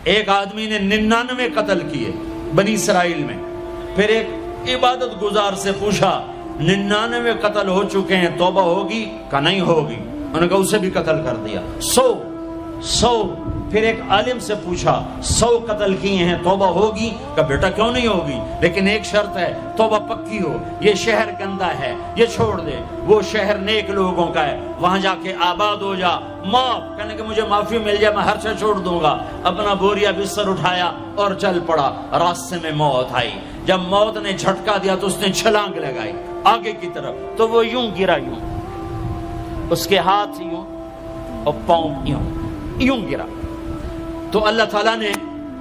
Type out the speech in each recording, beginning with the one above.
ایک آدمی نے 99 قتل کیے بنی اسرائیل میں. پھر ایک عبادت گزار سے پوچھا 99 قتل ہو چکے ہیں، توبہ ہوگی کہ نہیں ہوگی؟ انہوں نے کہا اسے بھی قتل کر دیا. 100. پھر ایک عالم سے پوچھا 100 قتل کیے ہیں، توبہ ہوگی؟ کہ بیٹا کیوں نہیں ہوگی، لیکن ایک شرط ہے، توبہ پکی ہو. یہ شہر گندا ہے، یہ چھوڑ دے. وہ شہر نیک لوگوں کا ہے، وہاں جا کے آباد ہو جا. معاف کہنے کہ مجھے معافی مل جائے میں ہر شے چھوڑ دوں گا. اپنا بوریا بستر اٹھایا اور چل پڑا. راستے میں موت آئی. جب موت نے جھٹکا دیا تو اس نے چھلانگ لگائی آگے کی طرف، تو وہ یوں گرا، یوں اس کے ہاتھ یوں اور پاؤں یوں گرا. تو اللہ تعالیٰ نے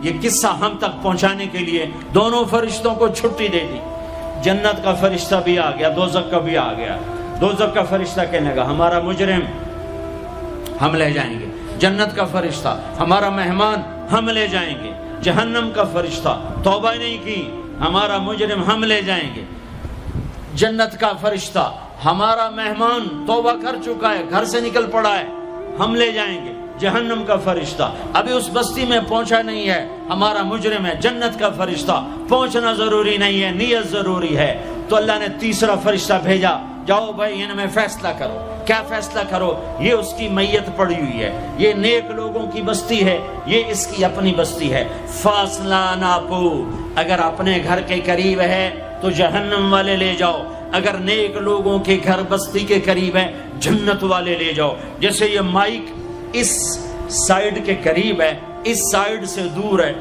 یہ قصہ ہم تک پہنچانے کے لیے دونوں فرشتوں کو چھٹی دے دی. جنت کا فرشتہ بھی آ گیا، دوزخ کا بھی آ گیا. دوزخ کا فرشتہ کہنے لگا ہمارا مجرم ہم لے جائیں گے. جنت کا فرشتہ ہمارا مہمان ہم لے جائیں گے. جہنم کا فرشتہ توبہ نہیں کی ہمارا مجرم ہم لے جائیں گے. جنت کا فرشتہ ہمارا مہمان توبہ کر چکا ہے، گھر سے نکل پڑا ہے، ہم لے جائیں گے. جہنم کا فرشتہ ابھی اس بستی میں پہنچا نہیں ہے، ہمارا مجرم ہے. جنت کا فرشتہ پہنچنا ضروری نہیں ہے، نیت ضروری ہے. تو اللہ نے تیسرا فرشتہ بھیجا، جاؤ بھائی ان میں فیصلہ کرو. کیا فیصلہ کرو؟ یہ اس کی میت پڑی ہوئی ہے، یہ نیک لوگوں کی بستی ہے، یہ اس کی اپنی بستی ہے. فاصلہ ناپو، اگر اپنے گھر کے قریب ہے تو جہنم والے لے جاؤ، اگر نیک لوگوں کے گھر بستی کے قریب ہے جنت والے لے جاؤ. جیسے یہ مائک اس سائیڈ کے قریب ہے، اس سائیڈ سے دور ہے.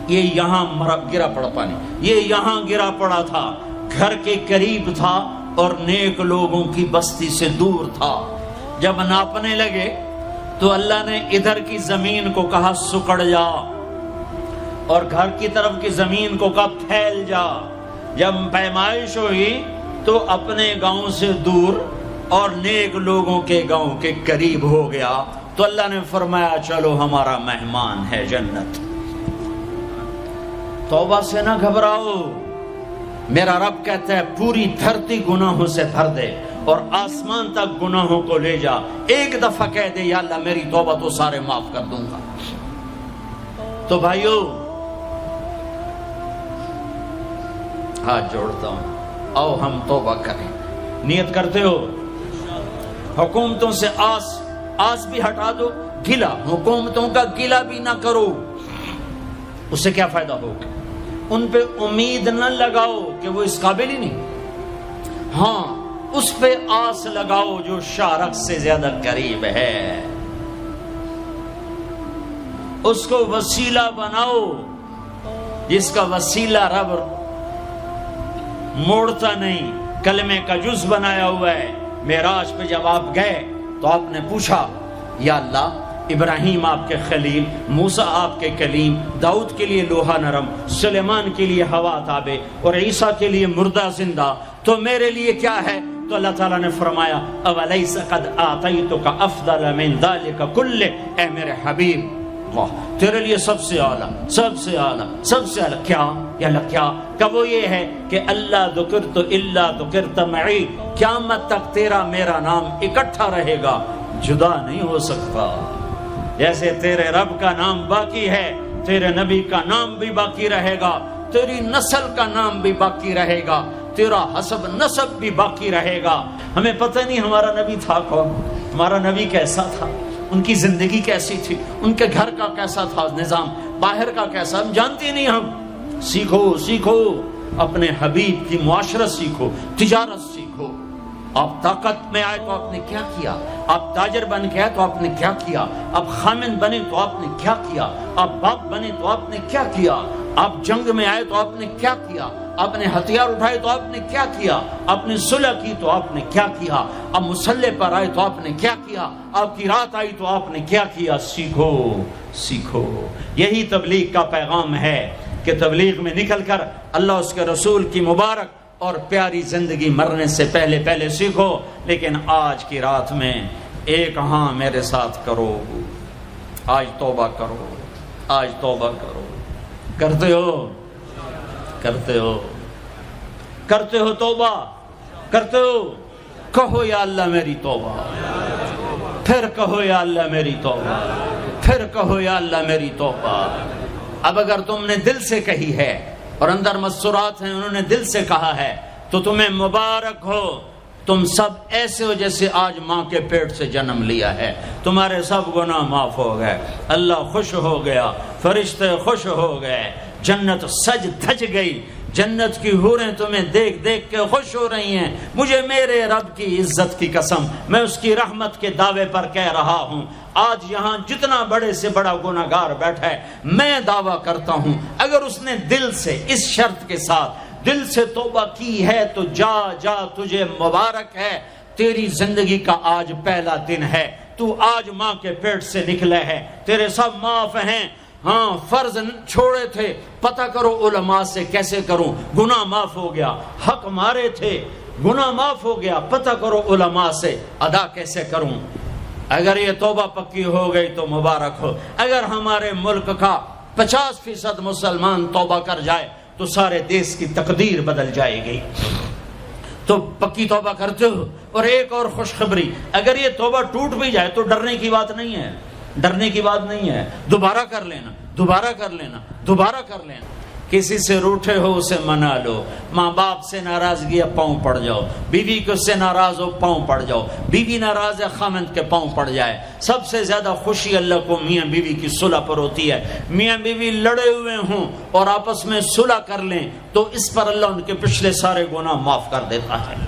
یہ یہاں گرا پڑا پانی، یہ یہاں گرا پڑا تھا، گھر کے قریب تھا اور نیک لوگوں کی بستی سے دور تھا. جب ناپنے لگے تو اللہ نے ادھر کی زمین کو کہا سکڑ جا، اور گھر کی طرف کی زمین کو کہا پھیل جا. جب پیمائش ہوئی تو اپنے گاؤں سے دور اور نیک لوگوں کے گاؤں کے قریب ہو گیا. تو اللہ نے فرمایا چلو ہمارا مہمان ہے جنت. توبہ سے نہ گھبراؤ، میرا رب کہتا ہے پوری دھرتی گناہوں سے بھر دے اور آسمان تک گناہوں کو لے جا. ایک دفعہ کہہ دے یا اللہ میری توبہ تو سارے معاف کر دوں گا. تو بھائیو ہاتھ جوڑتا ہوں، آؤ ہم توبہ کریں. نیت کرتے ہو؟ حکومتوں سے آس بھی ہٹا دو، گلا حکومتوں کا گلا بھی نہ کرو. اس سے کیا فائدہ ہوگا؟ ان پہ امید نہ لگاؤ کہ وہ اس قابل ہی نہیں. ہاں اس پہ آس لگاؤ جو شارق سے زیادہ قریب ہے. اس کو وسیلہ بناؤ جس کا وسیلہ رب موڑتا نہیں، کلمے کا جز بنایا ہوا ہے. معراج پہ جب آپ گئے تو آپ نے پوچھا یا اللہ ابراہیم آپ کے خلیل، موسیٰ آپ کے کلیم، داؤد کے لیے لوہا نرم، سلیمان کے لیے ہوا تابع اور عیسیٰ کے لیے مردہ زندہ، تو میرے لیے کیا ہے؟ تو اللہ تعالیٰ نے فرمایا اولیس قد آتیتک افضل من ذلک کلہ، اے میرے حبیب واہ تیرے لیے سب سے اعلیٰ، سب سے اعلیٰ، سب سے اعلیٰ کیا؟ یا اللہ کیا؟ کہ وہ یہ ہے کہ اللہ ذکرت الا ذکرت معی، قیامت تک تیرا میرا نام اکٹھا رہے گا، جدا نہیں ہو سکتا. جیسے تیرے رب کا نام باقی ہے، تیرے نبی کا نام بھی باقی رہے گا، تیری نسل کا نام بھی باقی رہے گا، تیرا حسب نسب بھی باقی رہے گا. ہمیں پتہ نہیں ہمارا نبی تھا کون، ہمارا نبی کیسا تھا، ان کی زندگی کیسی تھی، ان کے گھر کا کیسا تھا نظام، باہر کا کیسا، ہم جانتے نہیں. ہم سیکھو اپنے حبیب کی معاشرت سیکھو، تجارت سیکھو. آپ طاقت میں آئے تو آپ نے کیا کیا، آپ تاجر بن کے آئے تو آپ نے کیا کیا، آپ خامن بنے تو آپ نے کیا کیا، آپ باپ بنے تو آپ نے کیا کیا، آپ جنگ میں آئے تو آپ نے کیا کیا، آپ نے ہتھیار اٹھائے تو آپ نے کیا کیا، آپ نے صلح کی تو آپ نے کیا کیا، آپ مسلح پر آئے تو آپ نے کیا کیا، آپ کی رات آئی تو آپ نے کیا کیا. سیکھو. یہی تبلیغ کا پیغام ہے کہ تبلیغ میں نکل کر اللہ اس کے رسول کی مبارک اور پیاری زندگی مرنے سے پہلے سیکھو. لیکن آج کی رات میں ایک ہاں میرے ساتھ کرو، آج توبہ کرو، آج توبہ کرو. کرتے ہو توبہ کرتے ہو؟ کہو یا اللہ میری توبہ، پھر کہو یا اللہ میری توبہ، پھر کہو یا اللہ میری توبہ۔ اب اگر تم نے دل سے کہی ہے اور اندر مسرات ہیں انہوں نے دل سے کہا ہے تو تمہیں مبارک ہو، تم سب ایسے ہو جیسے آج ماں کے پیٹ سے جنم لیا ہے، تمہارے سب گناہ معاف ہو گئے، اللہ خوش ہو گیا، فرشتے خوش ہو گئے، جنت سج دھج گئی، جنت کی حوریں تمہیں دیکھ دیکھ کے خوش ہو رہی ہیں۔ مجھے میرے رب کی عزت کی قسم، میں اس کی رحمت کے دعوے پر کہہ رہا ہوں، آج یہاں جتنا بڑے سے بڑا گناہگار بیٹھا ہے، میں دعویٰ کرتا ہوں اگر اس نے دل سے اس شرط کے ساتھ دل سے توبہ کی ہے تو جا جا تجھے مبارک ہے، تیری زندگی کا آج پہلا دن ہے، تو آج ماں کے پیٹ سے نکلے ہے، تیرے سب معاف ہیں۔ ہاں فرض چھوڑے تھے، پتہ کرو علماء سے کیسے کروں، گناہ معاف ہو گیا، حق مارے تھے گناہ معاف ہو گیا، پتہ کرو علماء سے ادا کیسے کروں۔ اگر یہ توبہ پکی ہو گئی تو مبارک ہو۔ اگر ہمارے ملک کا 50% مسلمان توبہ کر جائے تو سارے دیش کی تقدیر بدل جائے گی۔ تو پکی توبہ کرتے ہو۔ اور ایک اور خوشخبری، اگر یہ توبہ ٹوٹ بھی جائے تو ڈرنے کی بات نہیں ہے، ڈرنے کی بات نہیں ہے، دوبارہ کر لینا، دوبارہ کر لینا، دوبارہ کر لینا۔ کسی سے روٹھے ہو اسے منا لو، ماں باپ سے ناراضگی ہے پاؤں پڑ جاؤ، بیوی کو سے ناراض ہو پاؤں پڑ جاؤ، بیوی ناراض ہے خامند کے پاؤں پڑ جائے۔ سب سے زیادہ خوشی اللہ کو میاں بیوی کی صلح پر ہوتی ہے۔ میاں بیوی لڑے ہوئے ہوں اور آپس میں صلح کر لیں تو اس پر اللہ ان کے پچھلے سارے گناہ معاف کر دیتا ہے۔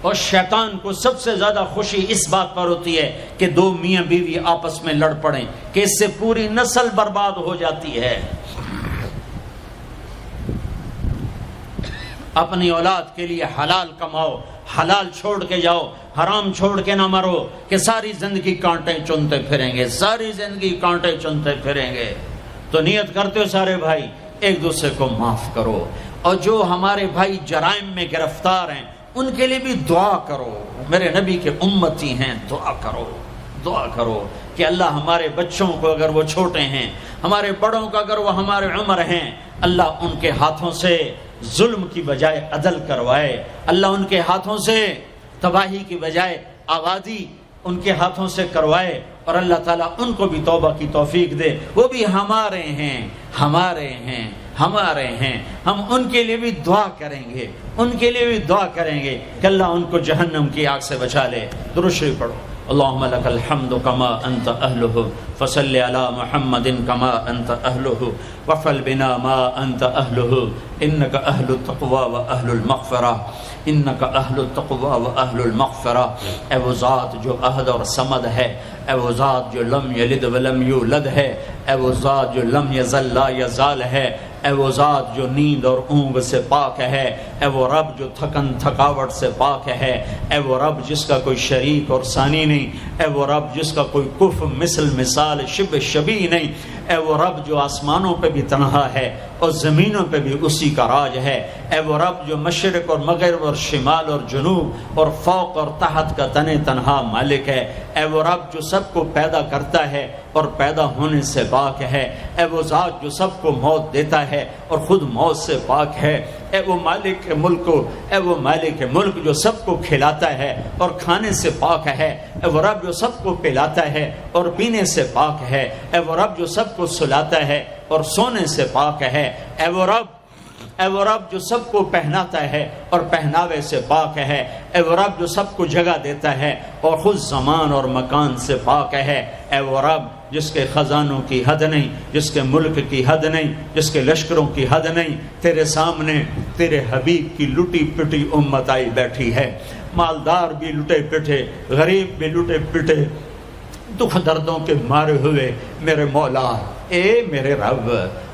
اور شیطان کو سب سے زیادہ خوشی اس بات پر ہوتی ہے کہ دو میاں بیوی آپس میں لڑ پڑیں، کہ اس سے پوری نسل برباد ہو جاتی ہے۔ اپنی اولاد کے لیے حلال کماؤ، حلال چھوڑ کے جاؤ، حرام چھوڑ کے نہ مرو کہ ساری زندگی کانٹے چنتے پھریں گے، ساری زندگی کانٹے چنتے پھریں گے۔ تو نیت کرتے ہو سارے بھائی ایک دوسرے کو معاف کرو، اور جو ہمارے بھائی جرائم میں گرفتار ہیں ان کے لیے بھی دعا کرو، میرے نبی کے امتی ہیں، دعا کرو، دعا کرو کہ اللہ ہمارے بچوں کو اگر وہ چھوٹے ہیں، ہمارے بڑوں کو اگر وہ ہمارے عمر ہیں، اللہ ان کے ہاتھوں سے ظلم کی بجائے عدل کروائے، اللہ ان کے ہاتھوں سے تباہی کی بجائے آبادی ان کے ہاتھوں سے کروائے، اور اللہ تعالیٰ ان کو بھی توبہ کی توفیق دے۔ وہ بھی ہمارے ہیں، ہمارے ہیں، ہمارے ہیں، ہم ان کے لیے بھی دعا کریں گے، ان کے لیے بھی دعا کریں گے کہ اللہ ان کو جہنم کی آگ سے بچا لے۔ درود شریف پڑھو۔ اللہم لک الحمد کما انت اہلہ فصل علی محمد کما انت اہلہ وفعل بنا ما انت اہلہ انک اہل التقوی و اہل المغفرہ، انک اہل التقوی و اہل المغفرہ۔ اے وہ ذات جو احد اور صمد ہے، اے وہ ذات جو لم یلد ولم یولد ہے، اے وہ ذات جو لم یزل لا یزال ہے، اے وہ ذات جو نیند اور اونگ سے پاک ہے، اے وہ رب جو تھکن تھکاوٹ سے پاک ہے، اے وہ رب جس کا کوئی شریک اور ثانی نہیں، اے وہ رب جس کا کوئی کف مثل مثال شبہ شبیہ نہیں، اے وہ رب جو آسمانوں پہ بھی تنہا ہے اور زمینوں پہ بھی اسی کا راج ہے، اے وہ رب جو مشرق اور مغرب اور شمال اور جنوب اور فوق اور تحت کا تنہا مالک ہے، اے وہ رب جو سب کو پیدا کرتا ہے اور پیدا ہونے سے پاک ہے، اے وہ ذات جو سب کو موت دیتا ہے اور خود موت سے پاک ہے، اے وہ مالک ملک، اے وہ مالک ملک جو سب کو کھلاتا ہے اور کھانے سے پاک ہے، اے وہ رب جو سب کو پلاتا ہے اور پینے سے پاک ہے، اے وہ رب جو سب کو سلاتا ہے اور سونے سے پاک ہے، اے وہ رب جو سب کو پہناتا ہے اور پہناوے سے پاک ہے، اے وہ رب جو سب کو جگہ دیتا ہے اور خود زمان اور مکان سے پاک ہے، اے وہ رب جس کے خزانوں کی حد نہیں، جس کے ملک کی حد نہیں، جس کے لشکروں کی حد نہیں، تیرے سامنے تیرے حبیب کی لٹی پٹی امت آئی بیٹھی ہے، مالدار بھی لٹے پٹے، غریب بھی لٹے پٹے، دکھ دردوں کے مارے ہوئے میرے مولا، اے میرے رب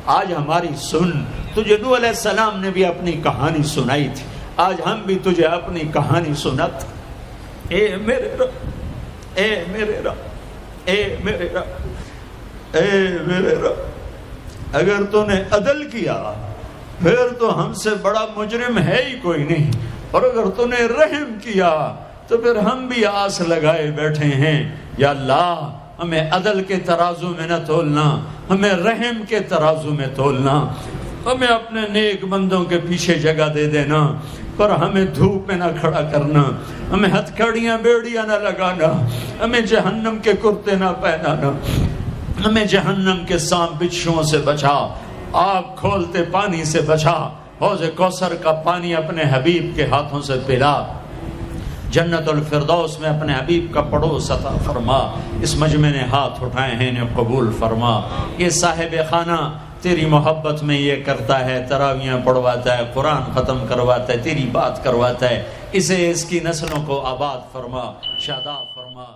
آج ہماری سن۔ تجھے نوح علیہ السلام نے بھی اپنی کہانی سنائی تھی، آج ہم بھی تجھے اپنی کہانی سنت۔ اے میرے رب، اے میرے رب، اے میرے رب، اے میرے رب، اگر تو نے عدل کیا پھر تو ہم سے بڑا مجرم ہے ہی کوئی نہیں، اور اگر تو نے رحم کیا تو پھر ہم بھی آس لگائے بیٹھے ہیں۔ یا اللہ ہمیں عدل کے ترازو میں نہ تولنا، ہمیں رحم کے ترازو میں تولنا، ہمیں اپنے نیک بندوں کے پیچھے جگہ دے دینا۔ پر ہمیں دھوپ میں نہ کھڑا کرنا، ہمیں ہتھکڑیاں بیڑیاں نہ لگانا، ہمیں جہنم کے کرتے نہ پہنانا، ہمیں جہنم کے سانپ بچھوؤں سے بچا، آگ کھولتے پانی سے بچا، حوض کوثر کا پانی اپنے حبیب کے ہاتھوں سے پلا، جنت الفردوس میں اپنے حبیب کا پڑوس عطا فرما، اس مجمع نے ہاتھ اٹھائے ہیں انہیں قبول فرما۔ یہ صاحب خانہ تیری محبت میں یہ کرتا ہے، تراویاں پڑھواتا ہے، قرآن ختم کرواتا ہے، تیری بات کرواتا ہے، اسے اس کی نسلوں کو آباد فرما، شاداب فرما۔